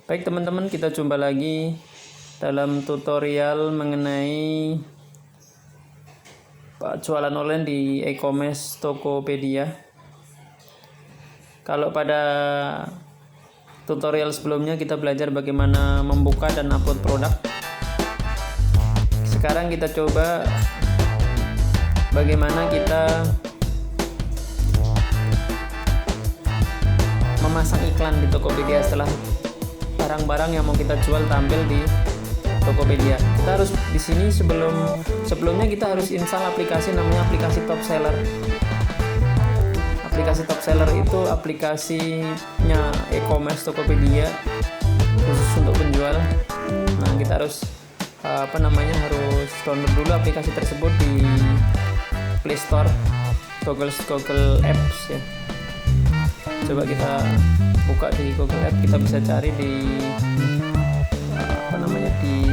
Baik teman-teman, kita jumpa lagi dalam tutorial mengenai jualan online di e-commerce Tokopedia. Kalau pada tutorial sebelumnya kita belajar bagaimana membuka dan upload produk. Sekarang kita coba bagaimana kita memasang iklan di Tokopedia setelah barang-barang yang mau kita jual tampil di Tokopedia. Kita harus di sini sebelumnya kita harus install aplikasi namanya aplikasi Top Seller. Aplikasi Top Seller itu aplikasinya e-commerce Tokopedia khusus untuk penjual. Nah, kita harus harus download dulu aplikasi tersebut di Play Store, Google Apps ya. Coba kita buka di Google App, kita bisa cari di di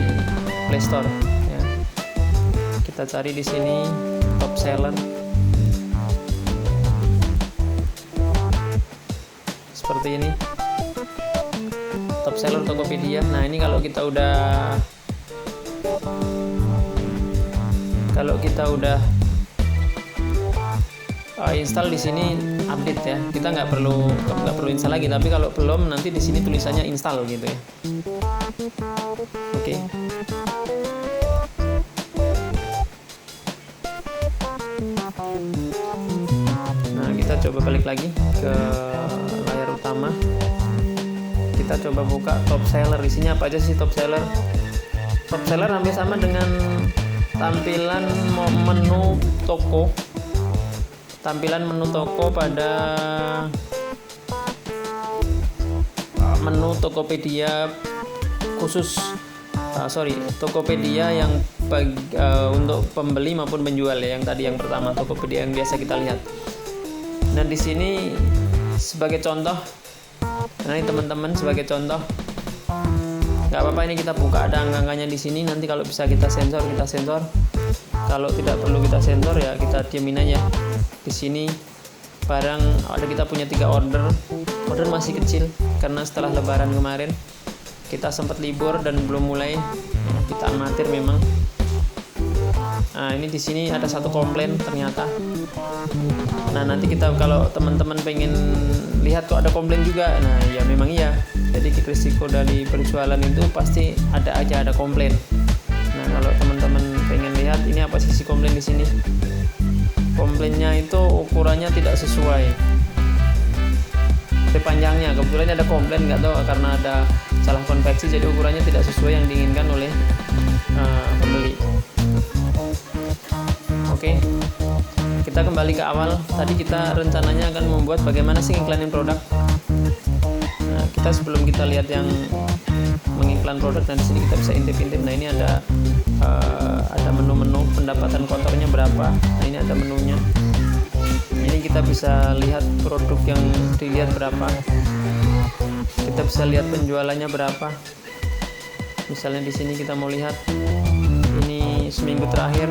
Play Store ya. Kita cari di sini Top Seller. Seperti ini. Top Seller Tokopedia. Nah, ini kalau kita udah install di sini update ya. Kita nggak perlu install lagi, tapi kalau belum nanti di sini tulisannya install gitu ya. Oke. Nah, kita coba balik lagi ke layar utama. Kita coba buka Top Seller. Isinya apa aja sih Top Seller? Top Seller hampir sama dengan tampilan menu toko. Tampilan menu toko pada menu Tokopedia khusus Tokopedia yang untuk pembeli maupun penjual ya, yang tadi yang pertama Tokopedia yang biasa kita lihat. Dan di sini sebagai contoh, nah ini teman-teman sebagai contoh, nggak apa-apa ini kita buka, ada angka-angkanya di sini. Nanti kalau bisa kita sensor. Kalau tidak perlu kita sensor ya kita diamin aja. Di sini barang ada, kita punya 3 order masih kecil karena setelah lebaran kemarin kita sempat libur dan belum mulai, kita amatir memang. Nah, ini di sini ada 1 komplain ternyata. Nah, nanti kita kalau teman-teman pengen lihat kok ada komplain juga, nah ya memang iya. Jadi risiko dari berjualan itu pasti ada komplain. Nah, kalau teman-teman pengen lihat ini apa sisi komplain di sini. Komplainnya itu ukurannya tidak sesuai. Panjangnya kebetulan ada komplain, nggak tahu karena ada salah konveksi jadi ukurannya tidak sesuai yang diinginkan oleh pembeli. Oke, kita kembali ke awal. Tadi kita rencananya akan membuat bagaimana sih iklanin produk. Nah, sebelum kita lihat yang mengiklan produk, dan di sini kita bisa intip-intip. Nah, ini ada menu-menu pendapatan kotornya berapa. Nah, ini ada menunya. Ini kita bisa lihat produk yang dilihat berapa. Kita bisa lihat penjualannya berapa. Misalnya di sini kita mau lihat ini seminggu terakhir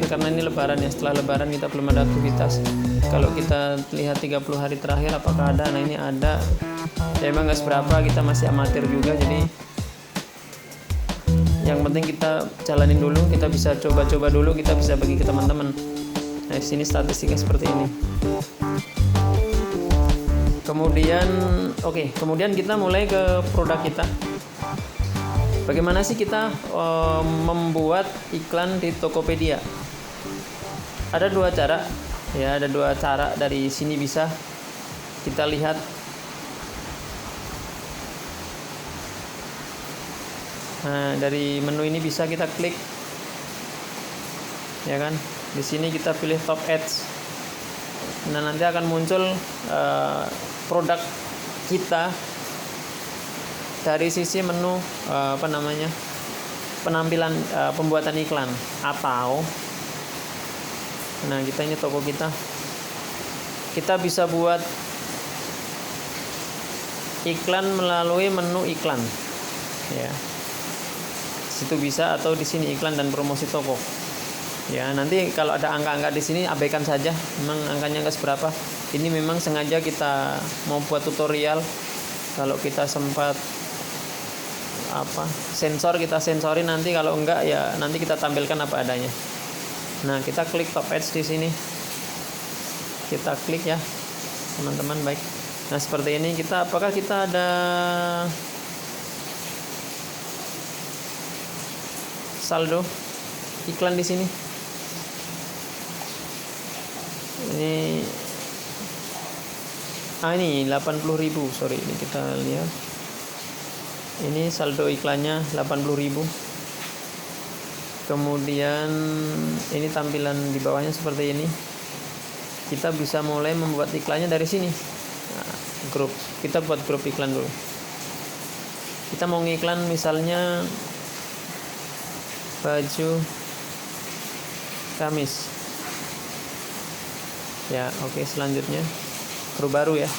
karena ini lebaran ya. Setelah lebaran kita belum ada aktivitas. Kalau kita lihat 30 hari terakhir apakah ada. Nah, ini ada. Ya emang nggak seberapa, kita masih amatir juga, jadi yang penting kita jalanin dulu. Kita bisa coba-coba dulu, kita bisa bagi ke teman-teman. Nah, di sini statistiknya seperti ini. Kemudian kita mulai ke produk kita. Bagaimana sih kita membuat iklan di Tokopedia? Ada 2 cara. Ya, ada 2 cara. Dari sini bisa kita lihat. Nah, dari menu ini bisa kita klik. Ya kan? Di sini kita pilih Top Ads. Nah, nanti akan muncul produk kita dari sisi menu penampilan pembuatan iklan. Atau kita ini toko kita bisa buat iklan melalui menu iklan ya. Situ bisa, atau di sini iklan dan promosi toko. Ya, nanti kalau ada angka-angka di sini abaikan saja, memang angkanya nggak seberapa. Ini memang sengaja kita mau buat tutorial Kalau kita sempat sensor, kita sensorin, nanti kalau enggak ya nanti kita tampilkan apa adanya. Nah, kita klik top edge di sini. Kita klik ya, teman-teman, baik. Nah, seperti ini apakah kita ada saldo iklan di sini? Ini 80.000, sorry, ini kita lihat. Ini saldo iklannya 80.000. Kemudian ini tampilan di bawahnya seperti ini. Kita bisa mulai membuat iklannya dari sini. Nah, grup, kita buat grup iklan dulu. Kita mau ngiklan misalnya baju gamis. Ya, oke, selanjutnya grup baru ya.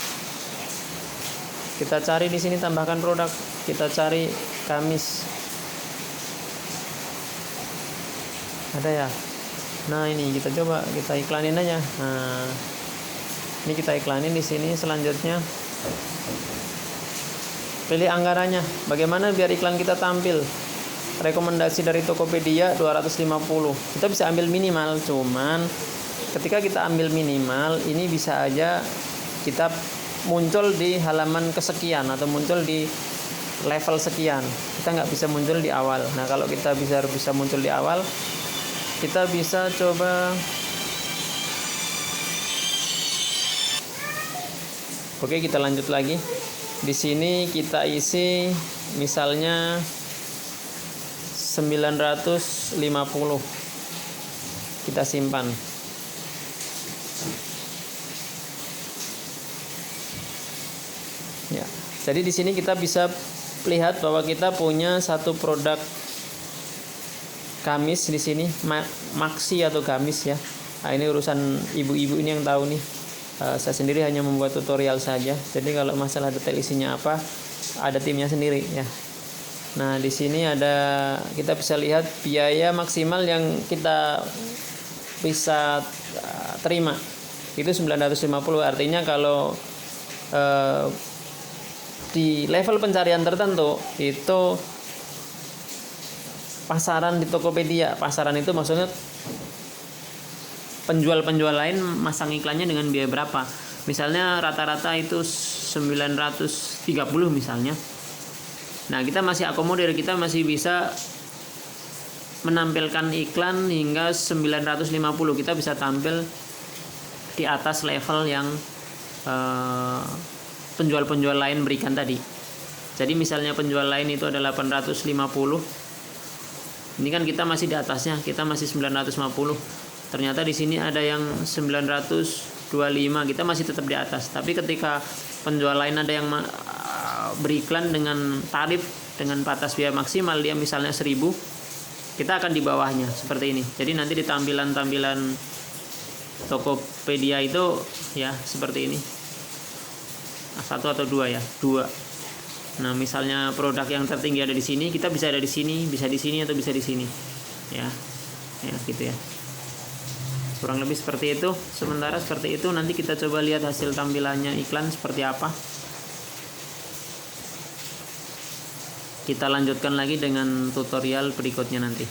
Kita cari di sini, tambahkan produk. Kita cari gamis. Ada ya? Nah, ini kita coba, kita iklanin aja. Nah, ini kita iklanin di sini. Selanjutnya pilih anggarannya. Bagaimana biar iklan kita tampil? Rekomendasi dari Tokopedia 250. Kita bisa ambil minimal, cuman ketika kita ambil minimal, ini bisa aja kita muncul di halaman kesekian atau muncul di level sekian. Kita nggak bisa muncul di awal. Nah, kalau kita bisa muncul di awal, kita bisa coba. Oke, kita lanjut lagi. Di sini kita isi misalnya 950. Kita simpan. Ya. Jadi di sini kita bisa lihat bahwa kita punya satu produk gamis di sini, maxi atau gamis ya. Nah, ini urusan ibu-ibu ini yang tahu nih. Saya sendiri hanya membuat tutorial saja. Jadi kalau masalah detail isinya apa, ada timnya sendiri ya. Nah, di sini kita bisa lihat biaya maksimal yang kita bisa terima itu 950. Artinya kalau di level pencarian tertentu itu pasaran di Tokopedia. Pasaran itu maksudnya penjual-penjual lain masang iklannya dengan biaya berapa. Misalnya rata-rata itu 930 misalnya. Nah, kita masih akomodir, kita masih bisa menampilkan iklan hingga 950. Kita bisa tampil di atas level yang penjual-penjual lain berikan tadi. Jadi misalnya penjual lain itu ada 850. Ini kan kita masih di atasnya, kita masih 950. Ternyata di sini ada yang 925, kita masih tetap di atas. Tapi ketika penjual lain ada yang beriklan dengan tarif dengan batas biaya maksimal, dia misalnya 1000, kita akan di bawahnya seperti ini. Jadi nanti di tampilan-tampilan Tokopedia itu ya seperti ini. Satu atau dua ya, dua. Nah, misalnya produk yang tertinggi ada di sini, kita bisa ada di sini, bisa di sini atau bisa di sini. Ya gitu ya. Kurang lebih seperti itu. Sementara seperti itu, nanti kita coba lihat hasil tampilannya iklan seperti apa. Kita lanjutkan lagi dengan tutorial berikutnya nanti.